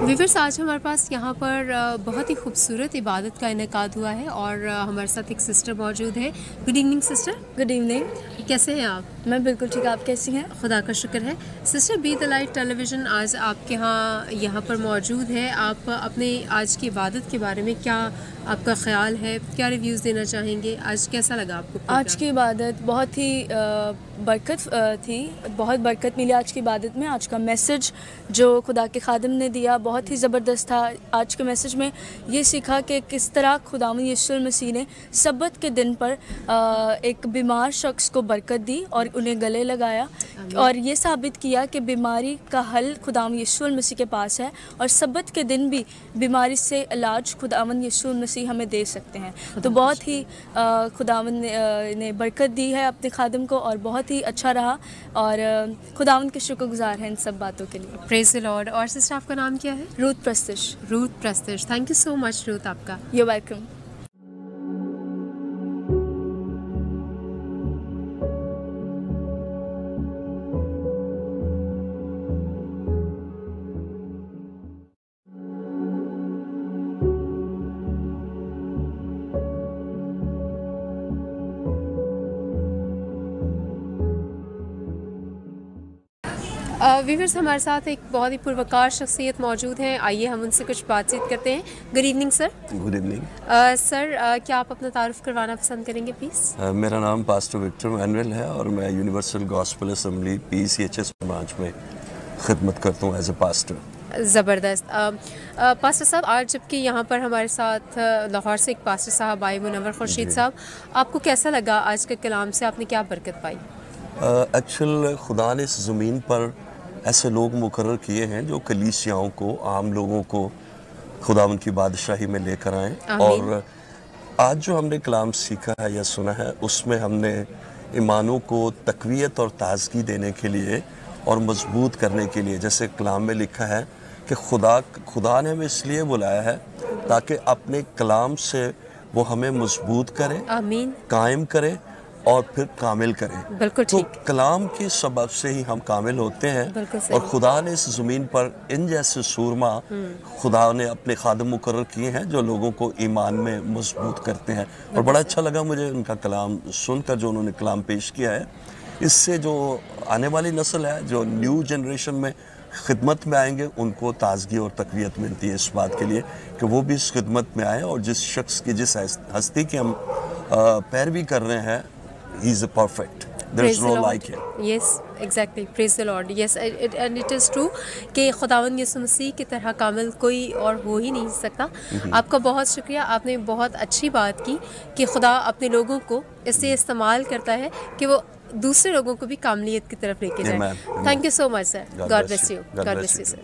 Viewers, आज हमारे पास यहाँ पर बहुत ही खूबसूरत इबादत का इनेकाद हुआ है और हमारे साथ एक सिस्टर मौजूद है। Good evening sister. Good evening. कैसे हैं आप? मैं बिल्कुल ठीक, आप कैसी हैं? खुदा का शुक्र है। Sister, be the light television आज आपके यहाँ पर मौजूद है। आप अपने आज की इबादत के बारे में क्या आपका ख्याल है, क्या रिव्यूज़ देना चाहेंगे? आज कैसा लगा आपको? आज की इबादत बहुत ही बरकत थी, बहुत बरकत मिली आज की इबादत में। आज का मैसेज जो खुदा के खादिम ने दिया बहुत ही ज़बरदस्त था। आज के मैसेज में ये सीखा कि किस तरह खुदावंद यीशु मसीह ने सब्बत के दिन पर एक बीमार शख्स को बरकत दी और उन्हें गले लगाया और ये साबित किया कि बीमारी का हल खुदावंद यीशु मसीह के पास है और सब्बत के दिन भी बीमारी से इलाज खुदावंद यीशु मसीह हमें दे सकते हैं। तो बहुत ही खुदावंद ने बरकत दी है अपने खादिम को और बहुत ही अच्छा रहा और खुदावंद के शुक्रगुजार हैं इन सब बातों के लिए। Praise the lord. और सिस्टर, आपका नाम क्या है? रूथ प्रस्तिश। रूथ प्रस्तिश, thank you so much Ruth आपका। You welcome. वीवर्स, हमारे साथ एक बहुत ही पुरवकार शख्सियत मौजूद हैं। आइए हम उनसे कुछ बातचीत करते हैं। Good evening sir. Good evening sir, क्या आप अपना तारुफ करवाना पसंद करेंगे प्लीज़? मेरा नाम पास्टर विक्टर मैनुअल है और मैं universal gospel assembly PCHS branch में खिदमत करता हूँ एज ए पास्टर। ज़बरदस्त। पास्टर साहब, आज जबकि यहाँ पर हमारे साथ लाहौर से एक पास्टर साहब आए, मुनव्वर खुर्शीद साहब, आपको कैसा लगा आज के कलाम से? आपने क्या बरकत पाई? एक्चुअल खुदा ने इस ज़मीन पर ऐसे लोग मुकर्रर किए हैं जो कलीसियाओं को, आम लोगों को खुदावंद की बादशाही में लेकर आएँ। और आज जो हमने कलाम सीखा है या सुना है उसमें हमने ईमानों को तक़वियत और ताज़गी देने के लिए और मजबूत करने के लिए, जैसे कलाम में लिखा है कि खुदा ने हमें इसलिए बुलाया है ताकि अपने कलाम से वो हमें मजबूत करे, कायम करे और फिर कामिल करें। बिल्कुल तो ठीक। कलाम के सबब से ही हम कामिल होते हैं और खुदा ने इस ज़मीन पर इन जैसे सूरमा खुदा ने अपने खादिम मुकर्रर किए हैं जो लोगों को ईमान में मजबूत करते हैं। और बड़ा अच्छा लगा मुझे उनका कलाम सुनकर, जो उन्होंने कलाम पेश किया है। इससे जो आने वाली नस्ल है, जो न्यू जनरेशन में खिदमत में आएंगे, उनको ताजगी और तक़वियत मिलती है इस बात के लिए कि वो भी इस खिदमत में आए और जिस शख्स की, जिस हस्ती की हम पैरवी कर रहे हैं, he is perfect. There is no like him. Yes, exactly. Praise the Lord. Yes, and it is true कि खुदावंद यीशु मसीह की तरह कामिल कोई और हो ही नहीं सकता। आपका बहुत शुक्रिया, आपने बहुत अच्छी बात की कि खुदा अपने लोगों को इससे इस्तेमाल करता है कि वो दूसरे लोगों को भी कामलियत की तरफ लेके जाए। Thank you so much sir. God bless you. God bless you sir.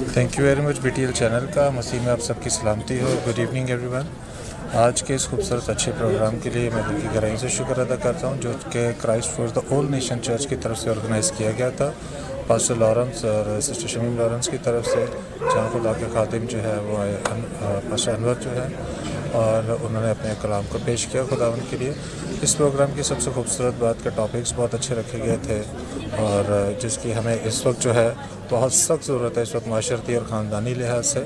Thank you very much BTL channel का मसीह में आप सबकी सलामती हो। Good evening everyone. आज के इस खूबसूरत अच्छे प्रोग्राम के लिए मैं दिल की गहराई से शुक्र अदा करता हूँ जो कि Christ for the all nation church की तरफ से ऑर्गेनाइज़ किया गया था, पास्टर लॉरेंस और सिस्टर शमीम लॉरेंस की तरफ से, जहाँ खुदा के खादिम जो है वो आए पास्टर अनवर जो है और उन्होंने अपने कलाम को पेश किया खुदावंद के लिए। इस प्रोग्राम की सबसे खूबसूरत बात के टॉपिक्स बहुत अच्छे रखे गए थे और जिसकी हमें इस वक्त जो है बहुत सख्त ज़रूरत है इस वक्त माशरती और ख़ानदानी लिहाज से।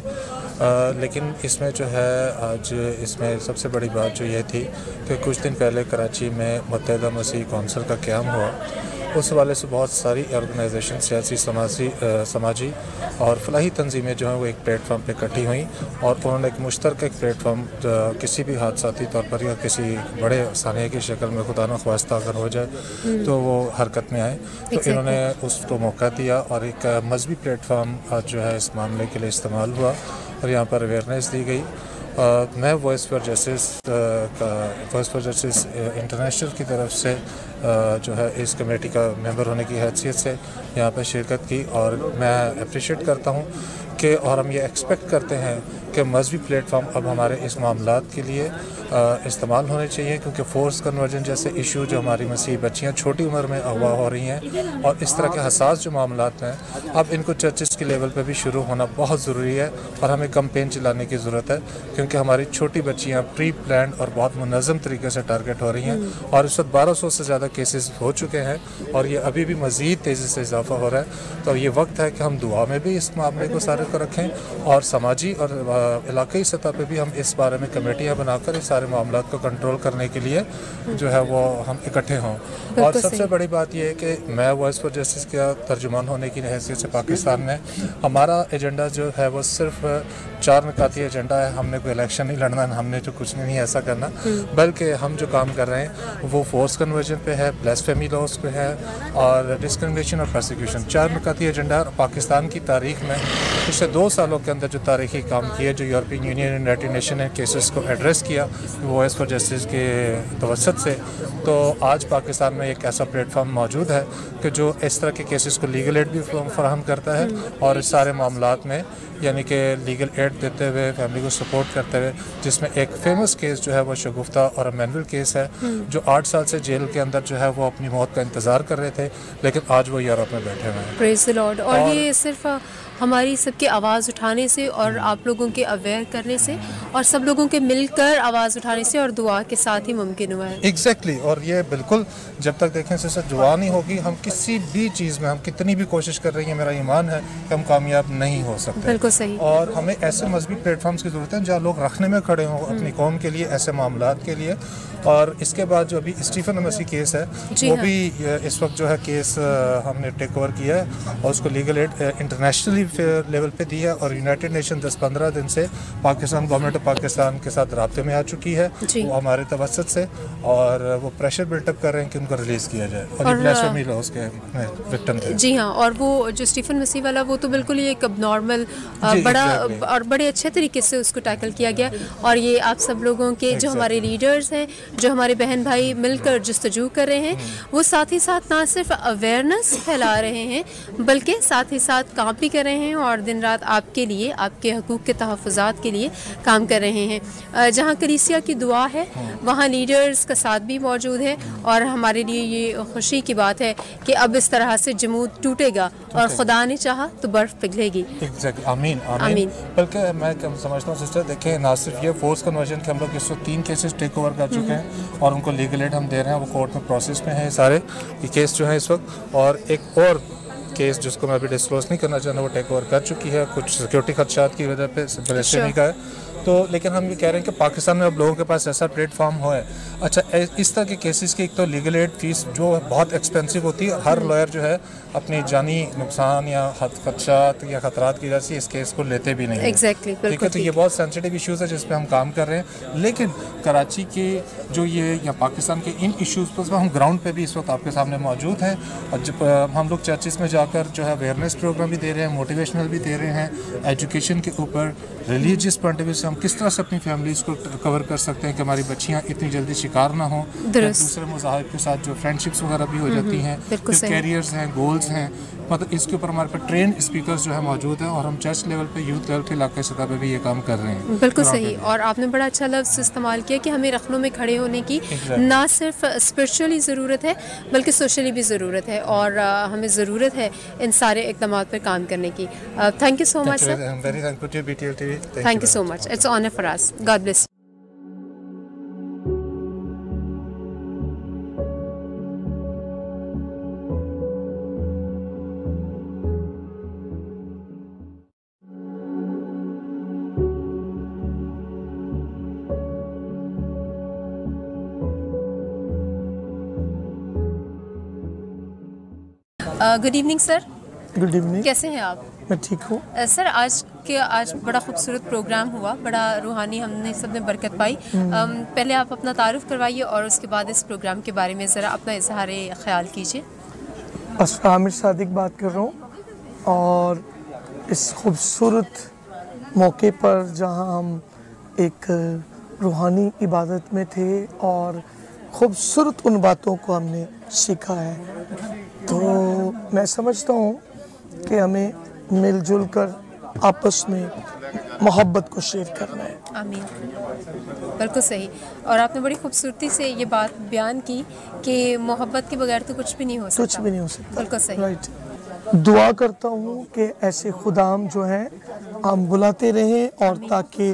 लेकिन इसमें जो है आज इसमें सबसे बड़ी बात जो ये थी कि कुछ दिन पहले कराची में मुत्तहिदा मसीह कौंसिल का क़याम हुआ। उस हवाले से बहुत सारी ऑर्गेनाइजेशन, सियासी, समाजी और फलाही तंजीमें जो हैं वो एक प्लेटफॉर्म पे इकट्ठी हुई और उन्होंने एक मुश्तरका प्लेटफॉर्म किसी भी हादसाती तौर पर या किसी बड़े सानिया की शक्ल में खुदा न ख्वास्ता अगर हो जाए तो वो हरकत में आए। तो इन्होंने उसको मौका दिया और एक मजहबी प्लेटफॉर्म जो है इस मामले के लिए इस्तेमाल हुआ और यहाँ पर अवेयरनेस दी गई। मैं वॉइस फॉर जस्टिस इंटरनेशनल की तरफ से जो है इस कमेटी का मेंबर होने की हैसियत से यहाँ पर शिरकत की और मैं अप्रिशिएट करता हूँ कि और हम ये एक्सपेक्ट करते हैं कि मजहबी प्लेटफॉर्म अब हमारे इस मामलात के लिए इस्तेमाल होने चाहिए, क्योंकि फोर्स कन्वर्जन जैसे इशू जो हमारी मसीही बच्चियाँ छोटी उम्र में अगवा हो रही हैं और इस तरह के हसास जो मामलात हैं, अब इनको चर्चिस के लेवल पे भी शुरू होना बहुत ज़रूरी है और हमें कैंपेन चलाने की ज़रूरत है, क्योंकि हमारी छोटी बच्चियाँ प्री प्लान और बहुत मुनज़्ज़म तरीके से टारगेट हो रही हैं और इस वक्त 1200 से ज़्यादा केसेस हो चुके हैं और ये अभी भी मज़ीद तेज़ी से इजाफा हो रहा है। तो ये वक्त है कि हम दुआ में भी इस मामले को सारे को रखें और समाजी और इलाक़ाई सतह पे भी हम इस बारे में कमेटियाँ बनाकर इस सारे मामलों को कंट्रोल करने के लिए जो है वो हम इकट्ठे हों। और सबसे बड़ी बात यह है कि मैं वॉइस फॉर जस्टिस का तर्जुमान होने की हैसियत से पाकिस्तान में हमारा एजेंडा जो है वो सिर्फ 4 निकाती एजेंडा है। हमने कोई इलेक्शन नहीं लड़ना, हमने जो कुछ नहीं ऐसा करना, बल्कि हम जो काम कर रहे हैं वो फोर्स कन्वर्जन पे है, ब्लास्फेमी लॉस पे है और डिस्क्रिमिनेशन और प्रोसिक्यूशन। 4 निकाती एजेंडा और पाकिस्तान की तारीख में पिछले 2 सालों के अंदर जो तारीखी काम किए, जो यूरोपियन यूनियन यूनाइटेड नेशन ने केसेस को एड्रेस किया वॉइस फॉर जस्टिस के तवसत से, तो आज पाकिस्तान में एक ऐसा प्लेटफॉर्म मौजूद है कि जो इस तरह के केसेस को लीगल एड भी फराहम करता है और इस सारे मामलात में यानी कि लीगल एड देते हुए फैमिली को सपोर्ट करते हुए, जिसमें एक फेमस केस जो है वो शगुफ्ता और मैनुअल केस है, जो 8 साल से जेल के अंदर जो है वो अपनी मौत का इंतज़ार कर रहे थे, लेकिन आज वो यूरोप में बैठे हुए हैं। Praise the lord. और ये सिर्फ हमारी सबके आवाज़ उठाने से और आप लोगों के अवेयर करने से और सब लोगों के मिलकर आवाज़ उठाने से और दुआ के साथ ही मुमकिन हुआ है। एग्जैक्टली और ये बिल्कुल जब तक देखें से दुआ नहीं होगी, हम किसी भी चीज़ में हम कितनी भी कोशिश कर रही हैं, मेरा ईमान है कि हम कामयाब नहीं हो सकते। बिल्कुल सही। और हमें ऐसे मजहबी प्लेटफॉर्म्स की ज़रूरत है जहाँ लोग रखने में खड़े हों अपनी कौम के लिए, ऐसे मामलात के लिए। और इसके बाद जो अभी स्टीफन मसी केस है वो भी इस वक्त जो है केस हमने टेक ओवर किया है और उसको लीगल एड इंटरनेशनली लेवल पे दी है और यूनाइटेड नेशन 10-15 दिन से पाकिस्तान गवर्नमेंट ऑफ पाकिस्तान के साथ राब्ते में आ चुकी है वो हमारे तवसत से, और वो प्रेशर बिल्टअप कर रहे हैं कि उनको रिलीज़ किया जाए। और ये ब्लास्फेमी लॉस के विक्टिम थे। जी हाँ, और वो जो स्टीफन मसी वाला वो तो बिल्कुल ही एक नॉर्मल बड़ा और बड़े अच्छे तरीके से उसको टैकल किया गया। और ये आप सब लोगों के जो हमारे लीडर्स हैं, जो हमारे बहन भाई मिलकर जस्तजू कर रहे हैं, वो साथ ही साथ ना सिर्फ अवेयरनेस फैला रहे हैं बल्कि साथ ही साथ काम भी कर रहे हैं और दिन रात आपके लिए, आपके हकूक़ के तहफ़्फ़ुज़ात के लिए काम कर रहे हैं। जहाँ कलीसिया की दुआ है वहाँ लीडर्स का साथ भी मौजूद है और हमारे लिए ये खुशी की बात है कि अब इस तरह से जमूद टूटेगा और खुदा ने चाहा तो बर्फ़ पिघलेगी। एग्जैक्टली, आमीन आमीन। बल्कि मैं समझता हूँ सिस्टर, देखें ना सिर्फ ये फोर्स कन्वर्जन के हम लोग इस वक्त 3 केसेस टेक ओवर कर चुके हैं और उनको लीगल एड हम दे रहे हैं, वो कोर्ट में प्रोसेस में है सारे ये केस जो है इस वक्त। और एक और केस जिसको मैं अभी डिस्क्लोज नहीं करना चाहता वो टेक ओवर कर चुकी है, कुछ सिक्योरिटी खदशात की वजह पे ब्लास्फेमी का है। तो लेकिन हम ये कह रहे हैं कि पाकिस्तान में अब लोगों के पास ऐसा प्लेटफॉर्म हो है। अच्छा, इस तरह के केसेस की एक तो लीगल एड फीस जो बहुत एक्सपेंसिव होती है, हर लॉयर जो है अपनी जानी नुकसान या खदशात या खतरात की वजह से इस केस को लेते भी नहीं है। एग्जैक्टली, ठीक है। तो ये बहुत सेंसिटिव इश्यूज़ है जिस पे हम काम कर रहे हैं, लेकिन कराची के जो ये या पाकिस्तान के इन इश्यूज़ पर हम ग्राउंड पे भी इस वक्त आपके सामने मौजूद हैं। और जब हम लोग चर्चिस में जाकर जो है अवेयरनेस प्रोग्राम भी दे रहे हैं, मोटिवेशनल भी दे रहे हैं, एजुकेशन के ऊपर, रिलीजियस पॉइंट ऑफ व्यू से हम किस तरह से अपनी फैमिलीज़ को कवर कर सकते हैं कि हमारी बच्चियाँ इतनी जल्दी शिकार ना हो, दूसरे मज़ाहिब के साथ जो फ्रेंडशिप्स वगैरह भी हो जाती हैं, कैरियर्स हैं, गोल्स हैं, मतलब इसके ऊपर हमारे पास ट्रेन स्पीकर्स जो है मौजूद हैं और हम चर्च लेवल पे, यूथ लेवल पे, इलाके सतह पे भी ये काम कर रहे हैं। बिल्कुल सही। और आपने बड़ा अच्छा लफ्ज़ इस्तेमाल किया कि हमें रखनों में खड़े होने की ना सिर्फ स्पिरिचुअली ज़रूरत है बल्कि सोशली भी ज़रूरत है और हमें ज़रूरत है इन सारे इक़दामात पर काम करने की। Thank you so much sir. Very thankful to BTL TV। Thank you so much. It's honour for us. God bless. Good evening sir. Good evening. कैसे हैं आप? मैं ठीक हूँ सर। आज बड़ा खूबसूरत प्रोग्राम हुआ, बड़ा रूहानी, हमने सब ने बरकत पाई। पहले आप अपना तारुफ करवाइए और उसके बाद इस प्रोग्राम के बारे में ज़रा अपना इजहार ख्याल कीजिए। आमिर सादिक बात कर रहा हूँ और इस खूबसूरत मौके पर जहाँ हम एक रूहानी इबादत में थे और खूबसूरत उन बातों को हमने सीखा है, तो मैं समझता हूँ कि हमें मिलजुल कर आपस में मोहब्बत को शेयर करना है। आमीन, बिल्कुल सही। और आपने बड़ी खूबसूरती से ये बात बयान की कि मोहब्बत के बगैर तो कुछ भी नहीं हो सकता। कुछ भी नहीं हो सकता। बिल्कुल सही। राइट। दुआ करता हूँ कि ऐसे खुदाम जो हैं हम बुलाते रहें और ताकि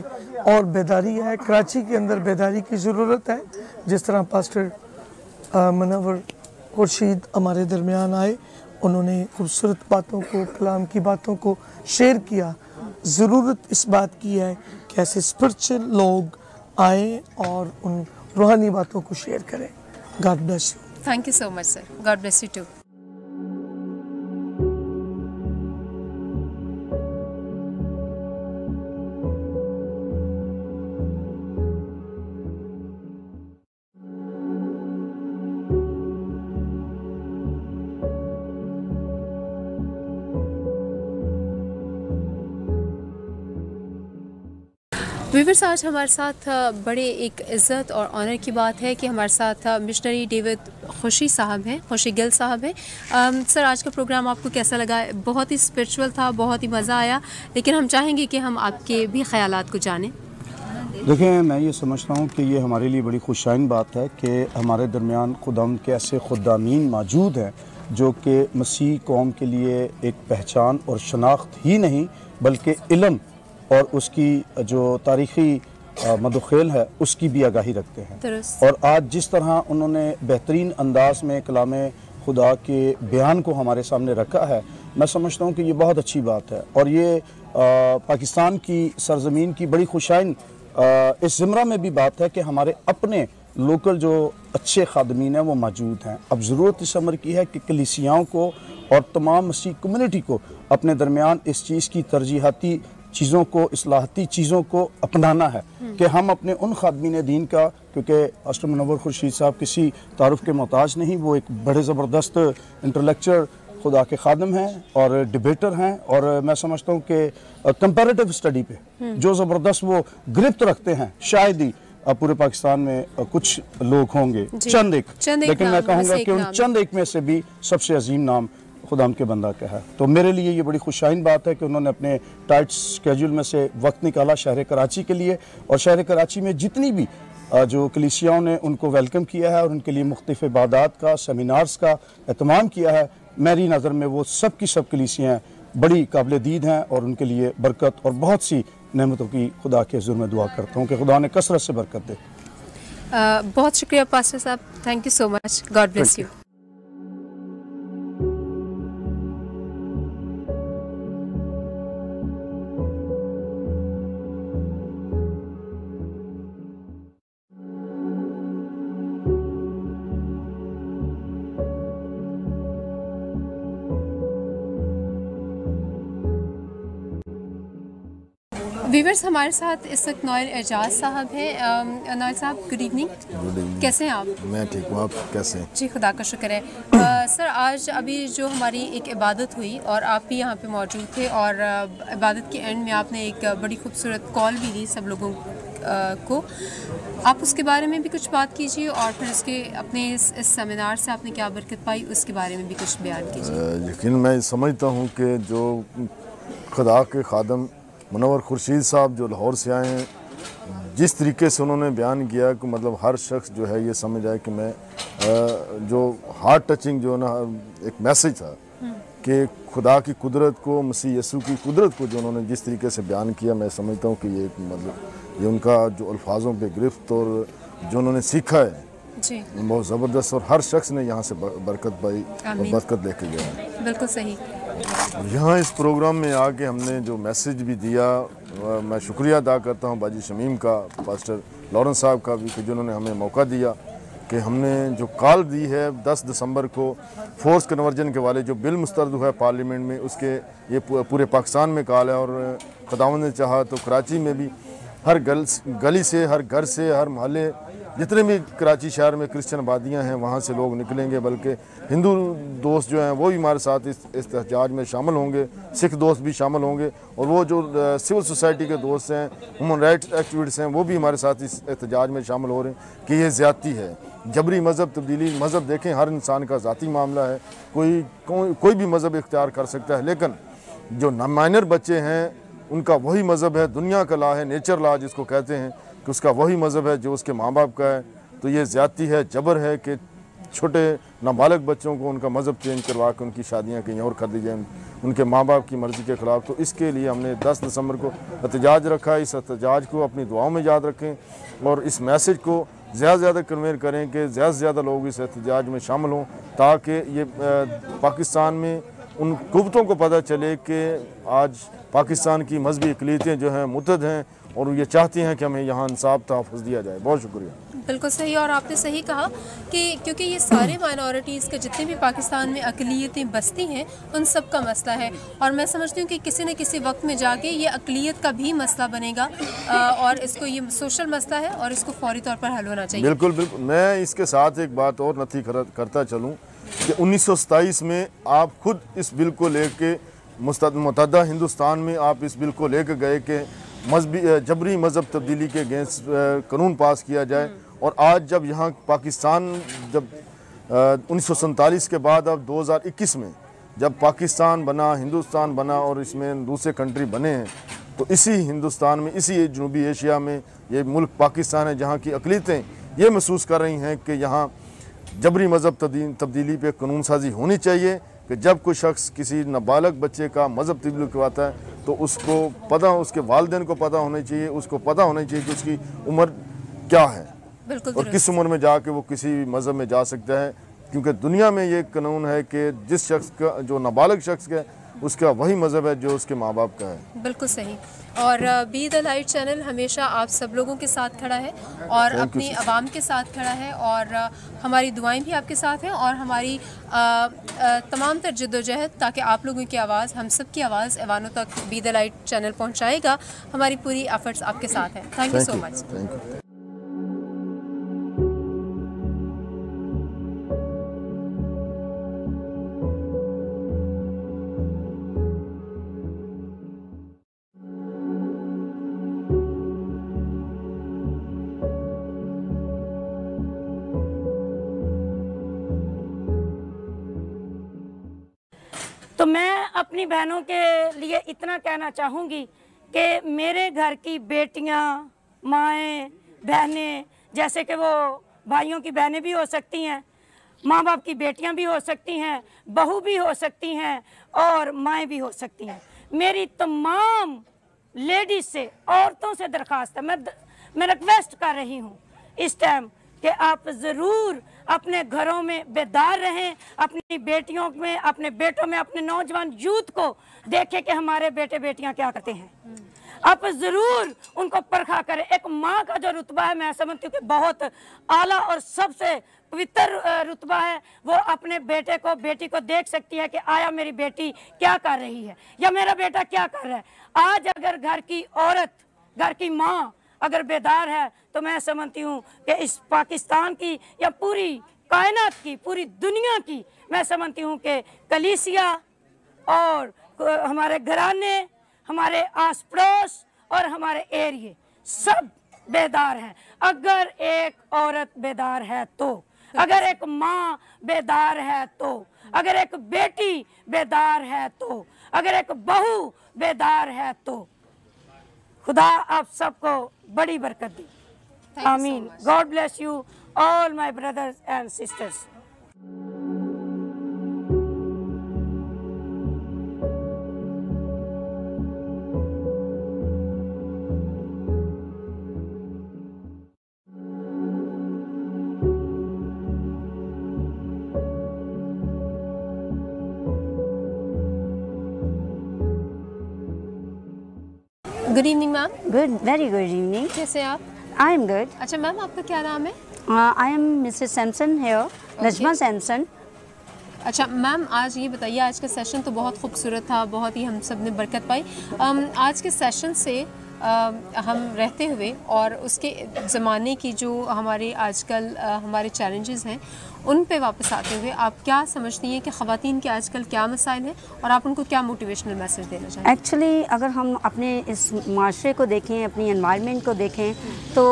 और बेदारी आए। कराची के अंदर बेदारी की ज़रूरत है। जिस तरह पास्टर मुनव्वर खुर्शीद हमारे दरमियान आए, उन्होंने खूबसूरत बातों को, कलाम की बातों को शेयर किया। ज़रूरत इस बात की है कि ऐसे स्पिरिचुअल लोग आए और उन रूहानी बातों को शेयर करें। God bless you. Thank you so much sir. God bless you too. Viewers, आज हमारे साथ बड़े एक इज़्ज़त और ऑनर की बात है कि हमारे साथ मिशनरी डेविड खुशी साहब हैं, खुशी गिल साहब हैं। सर, आज का प्रोग्राम आपको कैसा लगा? बहुत ही स्पिरिचुअल था, बहुत ही मज़ा आया, लेकिन हम चाहेंगे कि हम आपके भी ख़यालात को जानें। देखें, मैं ये समझता हूँ कि ये हमारे लिए बड़ी खुशाइन बात है कि हमारे दरमियान खुदाम के ऐसे खुदामीन मौजूद हैं जो कि मसीह कौम के लिए एक पहचान और शनाख्त ही नहीं बल्कि इल्म और उसकी जो तारीख़ी मदखेल है उसकी भी आगाही रखते हैं। और आज जिस तरह उन्होंने बेहतरीन अंदाज में कलाम खुदा के बयान को हमारे सामने रखा है, मैं समझता हूँ कि ये बहुत अच्छी बात है। और ये पाकिस्तान की सरजमीन की बड़ी खुशाइन इस ज़िमरा में भी बात है कि हमारे अपने लोकल जो अच्छे खादमीन हैं वो मौजूद हैं। अब ज़रूरत इस अमर की है कि कलीसियाओं को और तमाम मसीह कम्युनिटी को अपने दरमियान इस चीज़ की तरजीहाती चीज़ों को, इस्लाहती चीज़ों को अपनाना है कि हम अपने उन खादमीन दीन का, क्योंकि पास्टर मुनव्वर खुर्शीद साहब किसी तारुफ के मोहताज नहीं, वो एक बड़े ज़बरदस्त इंटेलेक्चुअल खुदा के खादम हैं और डिबेटर हैं। और मैं समझता हूँ कि कंपैरेटिव स्टडी पे जो ज़बरदस्त वो गिरफ्त रखते हैं, शायद ही पूरे पाकिस्तान में कुछ लोग होंगे, चंद एक, लेकिन मैं कहूँगा कि उन चंद एक में से भी सबसे अजीम नाम खुदाम के बंदा का है। तो मेरे लिए ये बड़ी खुशाइन बात है कि उन्होंने अपने टाइट स्केड्यूल में से वक्त निकाला शहर कराची के लिए, और शहर कराची में जितनी भी जो कलीसियाओं ने उनको वेलकम किया है और उनके लिए मुख्तलिफ इबादात का, सेमिनार्स का एहतमाम किया है, मेरी नज़र में वो सब की सब कलीसियाँ बड़ी काबिल दीद हैं और उनके लिए बरकत और बहुत सी नेमतों की खुदा के हुज़ूर में दुआ करता हूँ कि खुदा ने कसरत से बरकत दे। बहुत शुक्रिया पास्टर साहब, thank you so much. God bless you. Viewers, हमारे साथ इस वक्त नौयल एजाज साहब हैं। नौयल साहब, गुड इवनिंग। कैसे हैं आप? मैं ठीक हूँ, आप कैसे हैं? जी, खुदा का शुक्र है। सर, आज अभी जो हमारी एक इबादत हुई और आप भी यहाँ पे मौजूद थे, और इबादत के एंड में आपने एक बड़ी खूबसूरत कॉल भी दी सब लोगों को। आप उसके बारे में भी कुछ बात कीजिए, और फिर उसके अपने इस सेमिनार से आपने क्या बरकत पाई उसके बारे में भी कुछ बयान कीजिए। लेकिन मैं समझता हूँ कि जो खुदा के खादम मुनव्वर खुर्शीद साहब जो लाहौर से आए हैं, जिस तरीके से उन्होंने बयान किया कि मतलब हर शख्स जो है ये समझ आए कि मैं जो हार्ट टचिंग जो ना एक मैसेज था कि खुदा की कुदरत को, मसीह यीशु की कुदरत को जो उन्होंने जिस तरीके से बयान किया, मैं समझता हूँ कि ये मतलब ये उनका जो अल्फाजों पे गिरफ्त और जो उन्होंने सीखा है जी, बहुत ज़बरदस्त, और हर शख्स ने यहाँ से बरकत पाई और बरकत लेके गया। बिल्कुल सही। यहाँ इस प्रोग्राम में आके हमने जो मैसेज भी दिया, मैं शुक्रिया अदा करता हूँ बाजी शमीम का, पास्टर लॉरेंस साहब का भी, कि जिन्होंने हमें मौका दिया कि हमने जो कॉल दी है 10 दिसंबर को फोर्स कन्वर्जन के वाले जो बिल मुस्तरद हुआ है पार्लियामेंट में, उसके ये पूरे पाकिस्तान में कॉल है। और खुदावंद ने चाहा तो कराची में भी हर गली से, हर घर से, हर मोहल्ले, जितने भी कराची शहर में क्रिश्चियन आबादियाँ हैं वहाँ से लोग निकलेंगे, बल्कि हिंदू दोस्त जो हैं वो भी हमारे साथ इस एहतजाज में शामिल होंगे, सिख दोस्त भी शामिल होंगे, और वो जो सिविल सोसाइटी के दोस्त हैं, ह्यूमन राइट्स एक्टिविस्ट हैं, वो भी हमारे साथ इस एहतजाज में शामिल हो रहे हैं कि ये ज़्यादती है। जबरी मज़हब तब्दीली, मज़हब देखें हर इंसान का ज़ाती मामला है, कोई भी मज़हब इख्तियार कर सकता है, लेकिन जो माइनर बच्चे हैं उनका वही मज़हब है, दुनिया का ला है, नेचर ला जिसको कहते हैं, कि उसका वही मज़हब है जो उसके माँ बाप का है। तो ये ज़्यादती है, जबर है कि छोटे नाबालिग बच्चों को उनका मज़हब चेंज करवा के उनकी शादियाँ कहीं और कर दी जाएँ उनके माँ बाप की मर्ज़ी के ख़िलाफ़। तो इसके लिए हमने 10 दिसंबर को एहतजाज रखा है। इस एहतजाज को अपनी दुआओं में याद रखें और इस मैसेज को ज़्यादा से ज़्यादा कन्वे करें कि ज़्यादा से ज़्यादा लोग इस एहतजाज में शामिल हों, ताकि ये पाकिस्तान में उन कुव्वतों को पता चले कि आज पाकिस्तान की मजहबी अक़लियतें जो हैं मुतअद्दिद हैं और ये चाहती हैं कि हमें यहाँ इंसाफ तहफ़्फ़ुज़ दिया जाए। बहुत शुक्रिया। बिल्कुल सही, और आपने सही कहा कि क्योंकि ये सारे माइनॉरिटीज़ के जितने भी पाकिस्तान में अक़लियतें बसती हैं उन सब का मसला है, और मैं समझती हूँ कि किसी न किसी वक्त में जाके ये अक़लियत का भी मसला बनेगा और इसको ये सोशल मसला है और इसको फौरी तौर पर हल होना चाहिए। बिल्कुल बिल्कुल। मैं इसके साथ एक बात और नथी करता चलूँ कि 1927 में आप खुद इस बिल को लेके मुतहदा हिंदुस्तान में आप इस बिल को लेके गए कि मजहबी जबरी मज़हब तब्दीली के अगेंस्ट कानून पास किया जाए, और आज जब यहाँ पाकिस्तान जब 1947 के बाद अब 2021 में जब पाकिस्तान बना, हिंदुस्तान बना और इसमें दूसरे कंट्री बने हैं, तो इसी हिंदुस्तान में, इसी जनूबी एशिया में ये मुल्क पाकिस्तान है जहाँ की अक़लियतें ये महसूस कर रही हैं कि यहाँ जबरी मज़हब तब्दीली पे कानून साजी होनी चाहिए कि जब कोई शख्स किसी नाबालिग बच्चे का मज़हब तब्दील करवाता है तो उसको पता, उसके वालिदैन को पता होना चाहिए, उसको पता होना चाहिए कि उसकी उम्र क्या है और किस उम्र में जाके वो किसी मज़हब में जा सकता है, क्योंकि दुनिया में ये कानून है कि जिस शख्स का, जो नाबालिग शख्स का, उसका वही मज़हब है जो उसके माँ बाप का है। बिल्कुल सही। और बी द लाइट चैनल हमेशा आप सब लोगों के साथ खड़ा है और अपनी आवाम के साथ खड़ा है, और हमारी दुआएं भी आपके साथ हैं और हमारी तमाम तर जद्दोजहद, ताकि आप लोगों की आवाज़, हम सब की आवाज़ ऐवानों तक बी द लाइट चैनल पहुँचाएगा। हमारी पूरी एफर्ट्स आपके साथ हैं। Thank you so much. तो मैं अपनी बहनों के लिए इतना कहना चाहूँगी कि मेरे घर की बेटियाँ, माएँ, बहनें, जैसे कि वो भाइयों की बहनें भी हो सकती हैं, माँ बाप की बेटियाँ भी हो सकती हैं, बहू भी हो सकती हैं और माएँ भी हो सकती हैं। मेरी तमाम लेडीज़ से, औरतों से दरख्वास्त है, मैं रिक्वेस्ट कर रही हूँ इस टाइम कि आप ज़रूर अपने घरों में बेदार रहें, अपनी बेटियों में, अपने बेटों में, अपने नौजवान यूथ को देखें कि हमारे बेटे बेटियां क्या करते हैं। आप ज़रूर उनको परखा करें। एक माँ का जो रुतबा है, मैं समझती हूँ कि बहुत आला और सबसे पवित्र रुतबा है। वो अपने बेटे को, बेटी को देख सकती है कि आया मेरी बेटी क्या कर रही है या मेरा बेटा क्या कर रहा है। आज अगर घर की औरत, घर की माँ अगर बेदार है तो मैं समझती हूँ कि इस पाकिस्तान की या पूरी कायनात की, पूरी दुनिया की, मैं समझती हूँ कि कलीसिया और हमारे घराने, हमारे आस पड़ोस और हमारे एरिए सब बेदार हैं। अगर एक औरत बेदार है तो, अगर एक माँ बेदार है तो, अगर एक बेटी बेदार है तो, अगर एक बहू बेदार है तो, खुदा आप सबको बड़ी बरकत दी। आमीन। God bless you all my brothers and sisters. Good evening ma'am. Good, very good evening. कैसे आप? I am good. अच्छा मैम, आपका क्या नाम है? I am Mrs Samson here, Najma Samson. अच्छा मैम, आज ये बताइए, आज का सेशन तो बहुत खूबसूरत था, बहुत ही हम सब ने बरकत पाई। आज के सेशन से हम रहते हुए और उसके ज़माने की जो हमारे आजकल हमारे चैलेंजेस हैं उन पे वापस आते हुए आप क्या समझती हैं कि ख़वातीन के आजकल क्या मसाइल हैं और आप उनको क्या मोटिवेशनल मैसेज देना चाहें? एक्चुअली अगर हम अपने इस माशरे को देखें, अपनी एनवायरनमेंट को देखें, तो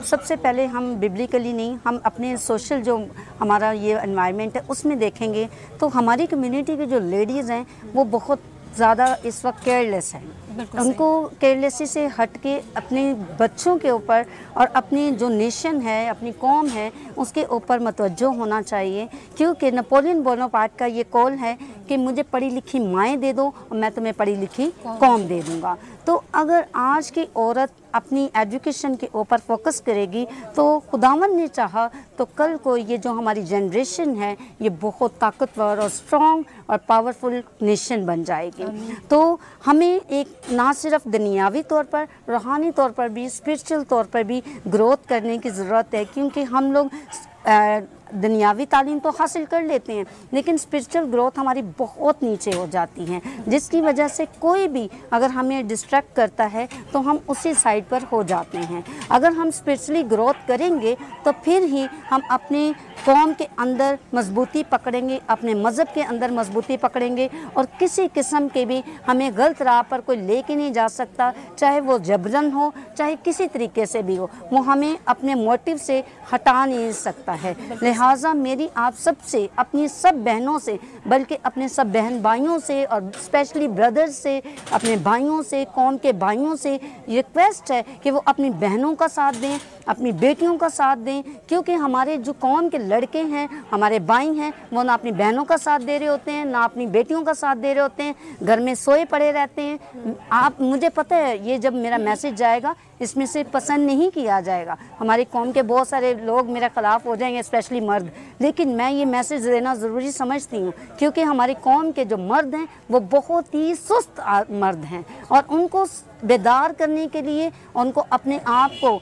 सबसे पहले हम बिब्लिकली नहीं, हम अपने सोशल जो हमारा ये एनवायरनमेंट है उसमें देखेंगे तो हमारी कम्युनिटी की जो लेडीज़ हैं वो बहुत ज़्यादा इस वक्त केयरलेस हैं। उनको केयरलेसी से हट के अपने बच्चों के ऊपर और अपनी जो नेशन है, अपनी कौम है, उसके ऊपर मतवज्जो होना चाहिए। क्योंकि नेपोलियन बोनापार्ट का ये कॉल है कि मुझे पढ़ी लिखी माएँ दे दो और मैं तुम्हें पढ़ी लिखी कौम दे दूँगा। तो अगर आज की औरत अपनी एजुकेशन के ऊपर फोकस करेगी तो खुदावन ने चाहा तो कल को ये जो हमारी जनरेशन है ये बहुत ताकतवर और स्ट्रॉन्ग और पावरफुल नेशन बन जाएगी। तो हमें एक ना सिर्फ दुनियावी तौर पर, रूहानी तौर पर भी, स्पिरिचुअल तौर पर भी ग्रोथ करने की ज़रूरत है। क्योंकि हम लोग दुनियावी तालीम तो हासिल कर लेते हैं लेकिन स्पिरिचुअल ग्रोथ हमारी बहुत नीचे हो जाती है, जिसकी वजह से कोई भी अगर हमें डिस्ट्रैक्ट करता है तो हम उसी साइड पर हो जाते हैं। अगर हम स्पिरिचुअली ग्रोथ करेंगे तो फिर ही हम अपने कौम के अंदर मजबूती पकड़ेंगे, अपने मज़हब के अंदर मजबूती पकड़ेंगे और किसी किस्म के भी हमें गलत राह पर कोई लेके नहीं जा सकता, चाहे वो जबरन हो चाहे किसी तरीके से भी हो, वो हमें अपने मोटिव से हटा नहीं सकता है। लिहाजा मेरी आप सब से, अपनी सब बहनों से, बल्कि अपने सब बहन भाइयों से और स्पेशली ब्रदर्स से, अपने भाइयों से, कौम के भाइयों से रिक्वेस्ट है कि वो अपनी बहनों का साथ दें, अपनी बेटियों का साथ दें। क्योंकि हमारे जो कौम के लड़के हैं, हमारे भाई हैं, वो ना अपनी बहनों का साथ दे रहे होते हैं ना अपनी बेटियों का साथ दे रहे होते हैं, घर में सोए पड़े रहते हैं। आप, मुझे पता है ये जब मेरा मैसेज जाएगा इसमें से पसंद नहीं किया जाएगा, हमारी कौम के बहुत सारे लोग मेरे ख़िलाफ़ हो जाएंगे, स्पेशली मर्द, लेकिन मैं ये मैसेज देना ज़रूरी समझती हूँ। क्योंकि हमारी कौम के जो मर्द हैं वो बहुत ही सुस्त मर्द हैं और उनको बेदार करने के लिए उनको अपने आप को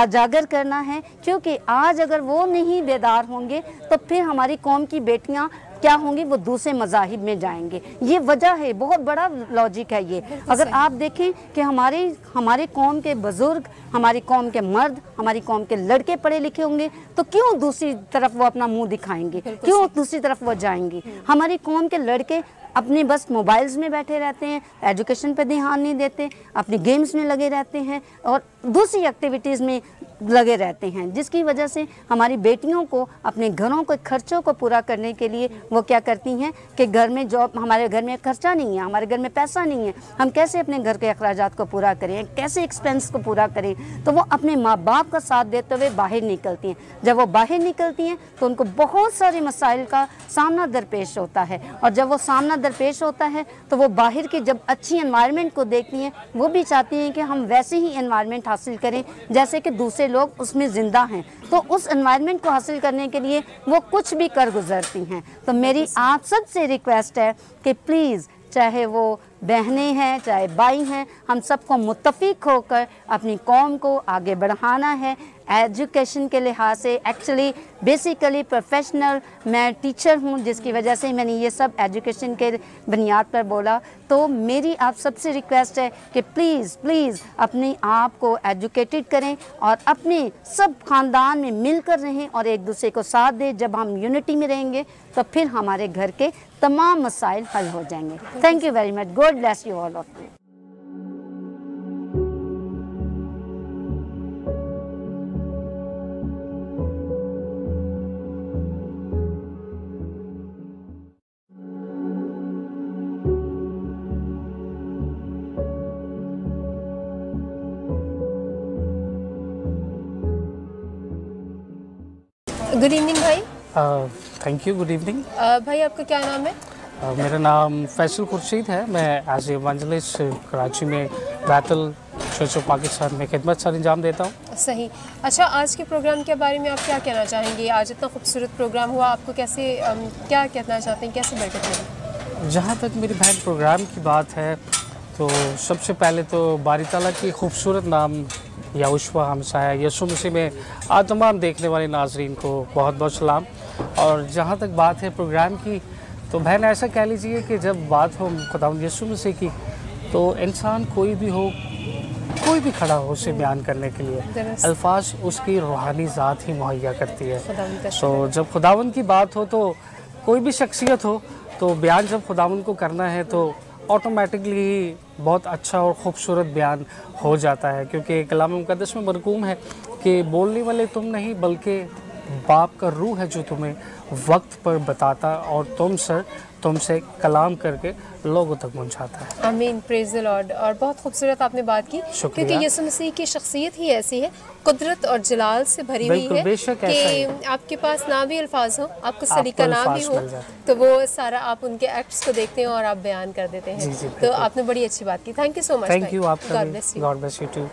उजागर करना है। क्योंकि आज अगर वो नहीं बेदार होंगे तो फिर हमारी कौम की बेटियाँ क्या होंगी, वो दूसरे मज़ाहिब में जाएंगे। ये वजह है, बहुत बड़ा लॉजिक है ये। अगर आप देखें कि हमारे कौम के बुज़ुर्ग, हमारी कौम के मर्द, हमारी कौम के लड़के पढ़े लिखे होंगे तो क्यों दूसरी तरफ वो अपना मुंह दिखाएंगे, क्यों दूसरी तरफ वो जाएंगे। हमारी कौम के लड़के अपने बस मोबाइल्स में बैठे रहते हैं, एजुकेशन पे ध्यान नहीं देते, अपने गेम्स में लगे रहते हैं और दूसरी एक्टिविटीज़ में लगे रहते हैं, जिसकी वजह से हमारी बेटियों को अपने घरों के खर्चों को पूरा करने के लिए वो क्या करती हैं कि घर में जॉब, हमारे घर में खर्चा नहीं है, हमारे घर में पैसा नहीं है, हम कैसे अपने घर के अखराजात को पूरा करें, कैसे एक्सपेंस को पूरा करें। तो वो अपने माँ बाप का साथ देते हुए बाहर निकलती हैं। जब वो बाहर निकलती हैं तो उनको बहुत सारे मसाइल का सामना दरपेश होता है और जब वो सामना दरपेश होता है तो वो बाहर की जब अच्छी एनवायरनमेंट को देखती हैं, वो भी चाहती हैं कि हम वैसे ही एनवायरनमेंट हासिल करें जैसे कि दूसरे लोग उसमें ज़िंदा हैं। तो उस एनवायरनमेंट को हासिल करने के लिए वो कुछ भी कर गुजरती हैं। तो मेरी आप सबसे रिक्वेस्ट है कि प्लीज़, चाहे वो बहनें हैं चाहे भाई हैं, हम सबको मुत्तफिक होकर अपनी कौम को आगे बढ़ाना है। एजुकेशन के लिहाज से एक्चुअली बेसिकली प्रोफेशनल मैं टीचर हूँ, जिसकी वजह से मैंने ये सब एजुकेशन के बुनियाद पर बोला। तो मेरी आप सबसे रिक्वेस्ट है कि प्लीज़ अपने आप को एजुकेटेड करें और अपने सब ख़ानदान में मिलकर रहें और एक दूसरे को साथ दें। जब हम यूनिटी में रहेंगे तो फिर हमारे घर के तमाम मसाइल हल हो जाएंगे। Thank you very much. God bless you all of you. Good evening भाई। Thank you. Good evening. भाई आपका क्या नाम है? मेरा नाम फैसल खुर्शीद है। मैं एज एवंजलिस्ट कराची में बैतल चर्च ऑफ पाकिस्तान में खिदमत सर अंजाम देता हूँ। सही। अच्छा, आज के प्रोग्राम के बारे में आप क्या कहना चाहेंगे? आज इतना खूबसूरत प्रोग्राम हुआ, आपको कैसे क्या कहना चाहते हैं, कैसे बैठे थे? जहाँ तक मेरी बहन प्रोग्राम की बात है तो सबसे पहले तो बारी ताला की खूबसूरत नाम याहुशुआ हमसाया यसु मसीह में तमाम देखने वाले नाजरीन को बहुत बहुत सलाम। और जहाँ तक बात है प्रोग्राम की, तो बहन ऐसा कह लीजिए कि जब बात हो खुदावंद यसु मसीह की तो इंसान कोई भी हो, कोई भी खड़ा हो उसे बयान करने के लिए अल्फाज उसकी रूहानी ज़ात ही मुहैया करती है। तो जब खुदावंद की बात हो तो कोई भी शख्सियत हो तो बयान जब खुदावंद को करना है तो ऑटोमेटिकली बहुत अच्छा और ख़ूबसूरत बयान हो जाता है। क्योंकि कलाम मुक़द्दस में मरकूम है कि बोलने वाले तुम नहीं बल्कि बाप का रूह है जो तुम्हें वक्त पर बताता और तुमसे कलाम करके लोगों तक पहुंचाता है। आमीन, प्रेज द लॉर्ड। और बहुत खूबसूरत आपने बात की, क्योंकि यीशु मसीह की शख्सियत ही ऐसी है, कुदरत और जलाल से भरी हुई है कि आपके पास ना भी अल्फाज हो, आपको सलीका ना भी हो, तो वो सारा आप उनके एक्ट्स को देखते हैं और आप बयान कर देते हैं। तो आपने बड़ी अच्छी बात की। Thank you so much. Thank you आपका। God bless you to.